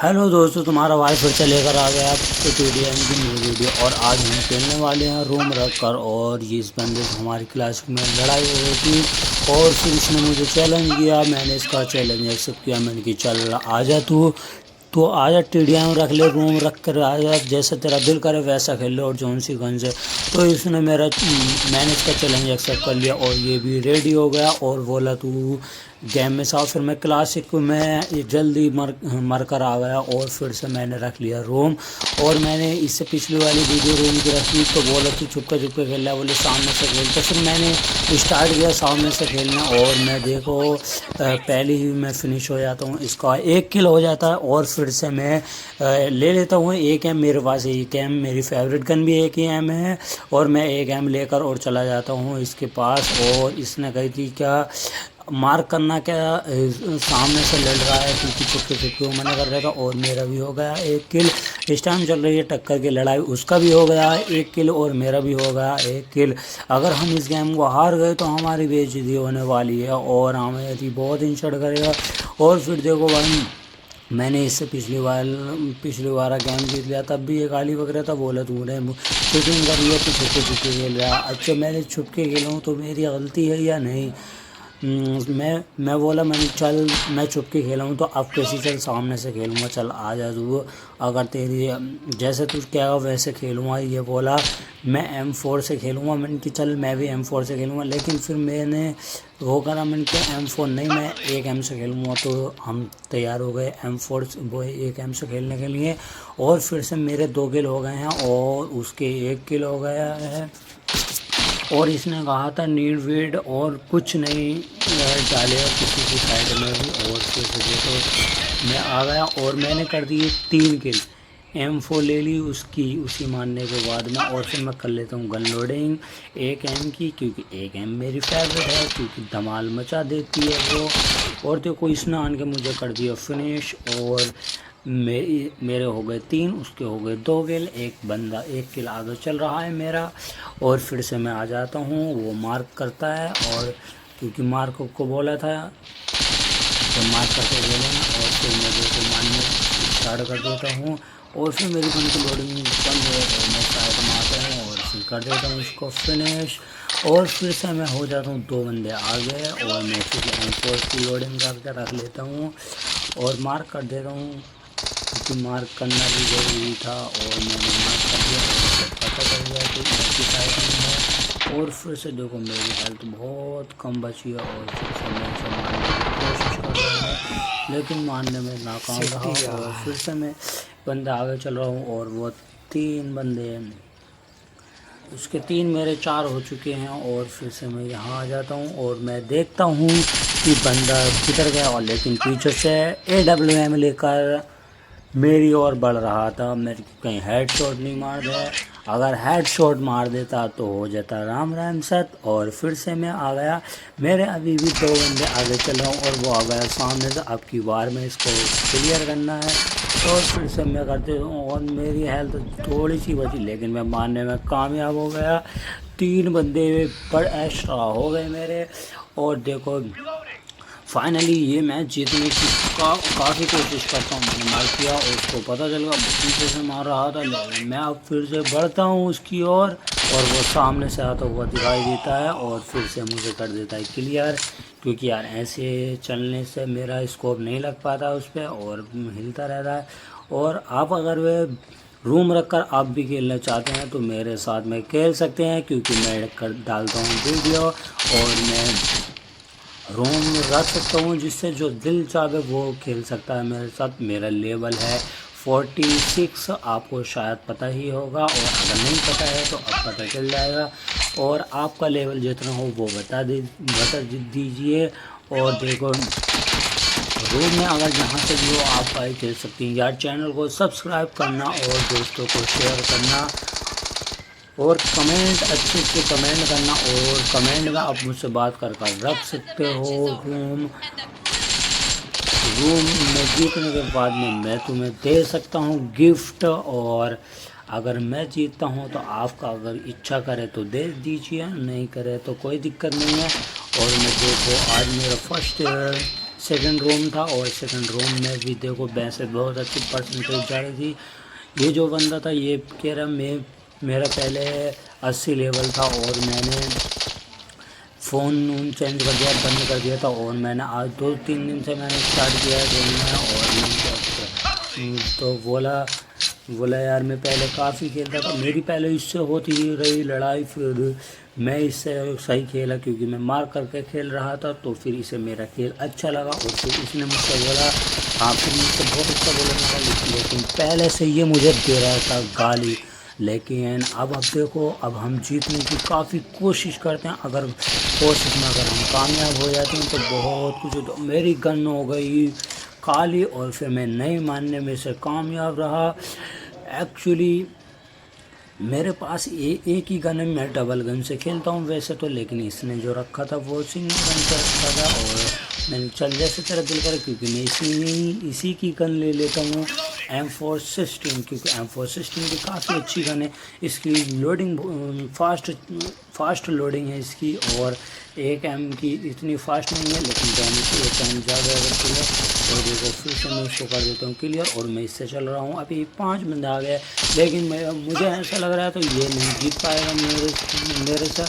Hello दोस्तों, तुम्हारा भाई फिर से लेकर आ गया आपको टीडीएम की न्यू वीडियो। और आज हम खेलने वाले हैं रूम रख कर। और ये इस बंदे से हमारी क्लास में लड़ाई हो रही थी और फिर इसने मुझे चैलेंज किया। मैंने इसका चैलेंज एक्सेप्ट किया। मैंने कि चल आजा तो आजा टीडीएम रख ले, रूम रख कर आजा, जैसा तेरा दिल करे वैसा खेल ले और जौन सी गन से। तो इसने मैंने इसका चैलेंज एक्सेप्ट कर लिया और ये भी रेडी हो गया और बोला तू गेम में साफ। फिर मैं क्लासिक में जल्दी मर कर आ गया और फिर से मैंने रख लिया रूम। और मैंने इससे पिछली वाली वीडियो रूम की रखी तो बोला तू चुपके चुपके खेल रहा है, बोले सामने से खेल। तो फिर मैंने स्टार्ट किया सामने से खेलना और मैं देखो पहले ही मैं फिनिश हो जाता हूँ। इसका 1 किल हो जाता है और फिर से मैं ले लेता हूँ 1 एम। मेरे पास 1 एम, मेरी फेवरेट गन भी 1 एम है। और मैं 1 एम लेकर और चला जाता हूँ इसके पास। और इसने कही थी क्या मार्क करना, क्या सामने से लड़ रहा है क्योंकि चुपके चुपके वो मना कर रहा था। और मेरा भी हो गया 1 किल। इस टाइम चल रही है टक्कर की लड़ाई, उसका भी हो गया 1 किल और मेरा भी हो गया 1 किल। अगर हम इस गेम को हार गए तो हमारी बेइज्जती होने वाली है और हमें यदि बहुत इंसल्ट करेगा। और फिर देखो भाई, मैंने इससे पिछली बार गेम जीत लिया, तब भी ये गाली वगैरह था, बोला तूने चीटिंग करी है, तो छुपके छुपके खेल रहा। अच्छा मैंने छुपके खेला हूँ तो मेरी गलती है या नहीं? मैं बोला मैंने चल मैं छुपके खेला हूँ तो अब कैसे, चल सामने से खेलूँगा, चल आ जा तू, अगर तेरी जैसे तू कहेगा वैसे खेलूँगा। ये बोला मैं M4 से खेलूँगा। मैंने कि चल मैं भी M4 से खेलूँगा। लेकिन फिर मैंने वो करा, मैंने कि M4 नहीं, मैं 1 एम से खेलूँगा। तो हम तैयार हो गए M4 वो 1 एम से खेलने के लिए। और फिर से मेरे 2 किल हो गए हैं और उसके 1 किल हो गया है। और इसने कहा था नीड वीड और कुछ नहीं डालेगा किसी की साइड में भी। और फिर से देखो मैं आ गया और मैंने कर दिए 3 किल। M4 ले ली उसकी, उसी मारने के बाद में। और फिर मैं कर लेता हूँ गन लोडिंग 1 एम की, क्योंकि 1 एम मेरी फेवरेट है, क्योंकि धमाल मचा देती है वो। और देखो इसने आन के मुझे कर दिया फिनिश। और मेरे हो गए 3, उसके हो गए 2 किल। एक बंदा 1 किल आगे चल रहा है मेरा। और फिर से मैं आ जाता हूँ, वो मार्क करता है। और क्योंकि मार्क को बोला था तो मार्क करके बोले ना। और फिर मैं देखो मारने स्टार्ट कर देता हूँ। और फिर मेरी गन की लोडिंग बंद हो जाती है, मैं साइड मारता हूँ और फिर कर देता हूँ इसको फिनिश। और फिर से मैं हो जाता हूँ 2 बंदे आगे और मैं फिर M4 की लोडिंग करके रख लेता हूँ और मार्क कर देता हूँ, क्योंकि मार्क करना भी ज़रूरी था। और मैंने मार्क कर दिया और पता चल गया कि ऐसी साइड में है। और फिर से देखो मेरी हेल्थ बहुत कम बची है और फिर से मैं इसे मारने की कोशिश कर रहा हूँ, लेकिन मारने में नाकाम रहा। और फिर से मैं बंदा आगे चल रहा हूँ और वो 3 बंदे हैं, उसके 3 मेरे 4 हो चुके हैं। और फिर से मैं यहाँ आ जाता हूँ और मैं देखता हूँ कि बंदा किधर गया। और लेकिन पीछे से AWM लेकर मेरी ओर बढ़ रहा था। मेरे को कहीं हेड शॉट नहीं मार दिया, अगर हेड शॉट मार देता तो हो जाता राम राम सत। और फिर से मैं आ गया, मेरे अभी भी 2 बंदे आगे चल रहा हूँ और वो आ गया सामने से। अब की बार में इसको क्लियर करना है। और फिर से मैं करते हूँ और मेरी हेल्थ थोड़ी सी बची, लेकिन मैं मारने में कामयाब हो गया। 3 बंदे पर एक्स्ट्रा हो गए मेरे। और देखो फाइनली ये मैच जीतने की काफ़ी कोशिश करता हूँ। मैंने मार किया और उसको पता चल गया पीछे से मार रहा था, लेकिन मैं अब फिर से बढ़ता हूँ उसकी ओर और वो सामने से आता हुआ दिखाई देता है और फिर से मुझे कर देता है क्लियर। क्योंकि यार ऐसे चलने से मेरा स्कोप नहीं लग पाता उस पर और हिलता रहता है। और आप अगर वे रूम रख कर आप भी खेलना चाहते हैं तो मेरे साथ में खेल सकते हैं, क्योंकि मैं डालता हूँ वीडियो और मैं रूम रख सकता हूँ, जिससे जो दिल चाहे वो खेल सकता है मेरे साथ। मेरा लेवल है 46, आपको शायद पता ही होगा, और अगर नहीं पता है तो अब पता चल जाएगा। और आपका लेवल जितना हो वो बता दीजिए। और देखो रूम में अगर जहाँ से भी हो आप भाई खेल सकती हैं। यार चैनल को सब्सक्राइब करना और दोस्तों को शेयर करना और कमेंट अच्छे से कमेंट करना। और कमेंट में आप मुझसे बात कर रख सकते हो। रूम में जीतने के बाद में मैं तुम्हें दे सकता हूँ गिफ्ट। और अगर मैं जीतता हूँ तो आपका अगर इच्छा करे तो दे दीजिए, नहीं करे तो कोई दिक्कत नहीं है। और मैं देखो आज मेरा फर्स्ट सेकंड रोम था और सेकंड रोम में भी देखो वैसे बहुत अच्छी परसेंटेज जा रही थी। ये जो बंदा था ये कह रहा मेरा पहले 80 लेवल था और मैंने फ़ोन चेंज कर दिया, बंद कर दिया था और मैंने आज 2-3 दिन से मैंने स्टार्ट किया है खेलना और मैंने क्या किया तो बोला यार मैं पहले काफ़ी खेलता था, मेरी पहले इससे होती ही रही लड़ाई, फिर मैं इससे सही खेला क्योंकि मैं मार करके खेल रहा था, तो फिर इसे मेरा खेल अच्छा लगा और फिर इसने मुझसे बोला हाँ, फिर मुझसे बहुत अच्छा बोलने लगा, लेकिन पहले से ये मुझे दे रहा था गाली। लेकिन अब देखो अब हम जीतने की काफ़ी कोशिश करते हैं, अगर कोशिश में अगर हम कामयाब हो जाते हैं तो बहुत कुछ। तो मेरी गन हो गई काली और फिर मैं नहीं मानने में से कामयाब रहा। एक्चुअली मेरे पास एक ही गन है, मैं डबल गन से खेलता हूँ वैसे तो, लेकिन इसने जो रखा था वो सिंगल गन से रखा था और मैंने चल जैसे तेरा दिल करे क्योंकि मैं इसी की गन ले लेता हूँ M416, क्योंकि M416 भी काफ़ी अच्छी गन है। इसकी लोडिंग फास्ट लोडिंग है इसकी, और एक एम की इतनी फास्ट नहीं है लेकिन डैमेज एक एम ज़्यादा करती है। और देखो फिर से मैं इसको कर देता हूँ क्लियर और मैं इससे चल रहा हूँ। अभी 5 बंदे आ गए लेकिन मुझे ऐसा लग रहा है तो ये नहीं जीत पाएगा मेरे से,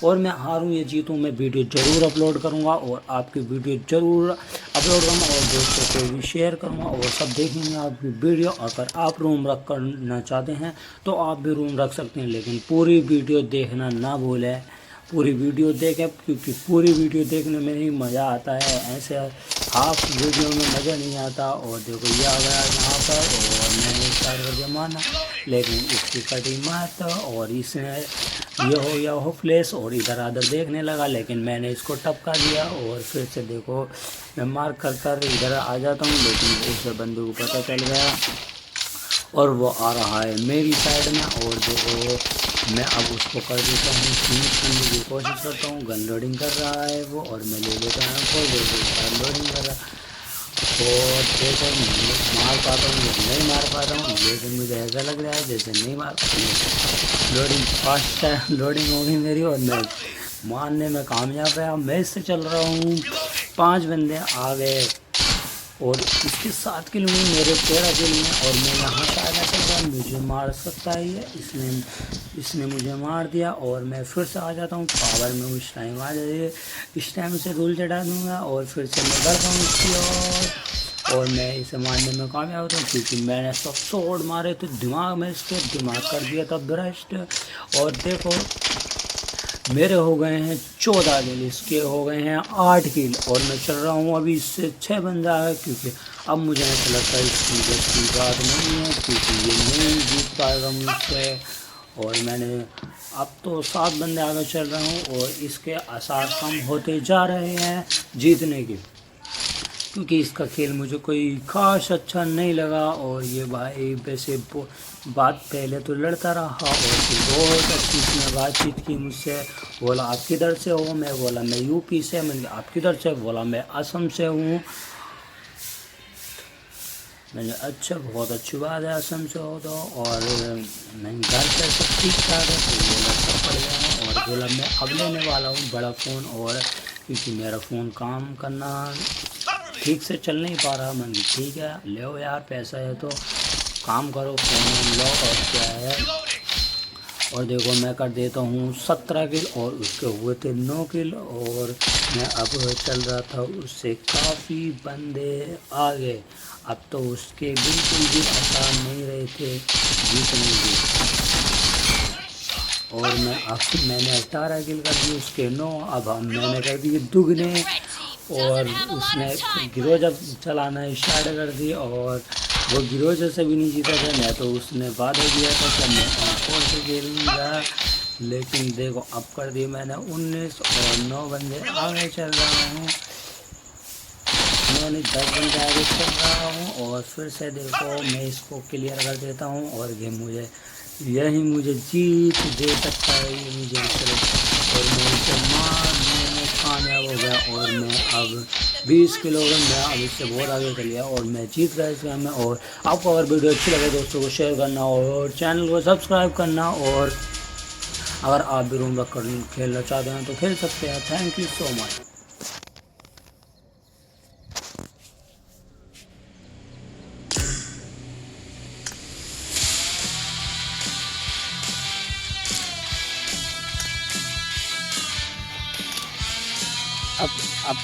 और मैं हारूँ या जीतूँ मैं वीडियो ज़रूर अपलोड करूँगा और आपकी वीडियो ज़रूर अपलोड करूँगा और दोस्तों को भी शेयर करूँगा और सब देखेंगे आपकी वीडियो। अगर आप रूम रख करना चाहते हैं तो आप भी रूम रख सकते हैं, लेकिन पूरी वीडियो देखना ना भूलें, पूरी वीडियो देखें क्योंकि पूरी वीडियो देखने में ही मज़ा आता है, ऐसे हाफ वीडियो में मज़ा नहीं आता। और देखो ये आ गया यहाँ पर और मैंने स्टार्ट कर दिया मारना, लेकिन इसकी कटिंग मारता और इसने ये हो गया होपलेस और इधर आधर देखने लगा, लेकिन मैंने इसको टपका दिया और फिर से देखो मैं मार कर इधर आ जाता हूँ, लेकिन उस बंदे को पता चल गया और वो आ रहा है मेरी साइड में। और देखो मैं अब उसको कर देता हूँ, फिनिश करने की कोशिश करता हूँ। गन लोडिंग कर रहा है वो और मैं ले लेता हूँ को, देखो गन लोडिंग कर रहा है और देखो मार पाता हूँ या नहीं मार पाता हूँ, लेकिन मुझे ऐसा लग रहा है जैसे नहीं मार पाता। लोडिंग फास्ट है, लोडिंग होगी मेरी और मैं मारने में कामयाब है। मैं इससे चल रहा हूँ, 5 बंदे आ गए और इसके 7 किलो में मेरे 13 किलो में और मैं यहाँ से आना चल रहा हूँ, मुझे मार सकता है ये, इसने मुझे मार दिया और मैं फिर से आ जाता हूँ पावर में। उस टाइम आ जाइए, इस टाइम से रूल चढ़ा दूँगा और फिर से मैं डरता हूँ इसकी और मैं इसे मारने में कामयाब होता हूँ क्योंकि मैंने सब शॉट मारे तो दिमाग में इसके दिमाग कर दिया था भ्रष्ट। और देखो मेरे हो गए हैं 14 किल, इसके हो गए हैं 8 किल और मैं चल रहा हूँ अभी इससे 6 बंदा है, क्योंकि अब मुझे ऐसा लगता है इसकी बस की बात नहीं है क्योंकि ये नहीं जीत पाएगा मुझसे। और मैंने अब तो 7 बंदे आगे चल रहा हूँ और इसके आसार कम होते जा रहे हैं जीतने के, क्योंकि इसका खेल मुझे कोई ख़ास अच्छा नहीं लगा। और ये भाई वैसे बात पहले तो लड़ता रहा और फिर बहुत अच्छी इसने बातचीत की मुझसे, बोला आप किधर से हो, मैं बोला मैं यूपी से, मैंने आप किधर से, बोला मैं असम से हूँ। मैंने अच्छा बहुत अच्छी बात है असम से हो तो, और मैं घर पे सब ठीक ठाक है, तो बोला सब पड़ गया और बोला मैं अब लेने वाला हूँ बड़ा फ़ोन, और क्योंकि मेरा फ़ोन काम करना ठीक से चल नहीं पा रहा। मैंने ठीक है ले यार पैसा है तो काम करो, फ़ोन लो और क्या है। और देखो मैं कर देता हूँ 17 किल और उसके हुए थे 9 किल और मैं अब चल रहा था उससे काफ़ी बंदे आ गए। अब तो उसके बिल्कुल भी आसान नहीं रहे थे जीतने की, और मैंने 18 किल कर दिए उसके 9, अब मैंने कर दिए दुगने और उसने गिरोजा चलाना स्टार्ट कर दी और वो गिरोजा से भी नहीं जीता था। मैं तो उसने वादा दिया था कि मैं और से खेलूँगा, लेकिन देखो अब कर दिए मैंने 19 और 9 बंदे आगे चल रहा हूँ, मैंने 10 बंदे आगे चल रहा हूँ और फिर से देखो मैं इसको क्लियर कर देता हूँ और गेम मुझे जीत दे सकता है ये मुझे, और मैं इसे मारने में कामयाब हो गया और मैं अब 20 किलो मैं अब इससे बहुत आगे चल गया और मैं जीत गया इस गेम में। और आपको अगर वीडियो अच्छी लगे दोस्तों को शेयर करना और चैनल को सब्सक्राइब करना, और अगर आप भी रूम रख कर खेलना चाहते हैं तो खेल सकते हैं। Thank you so much. अब अब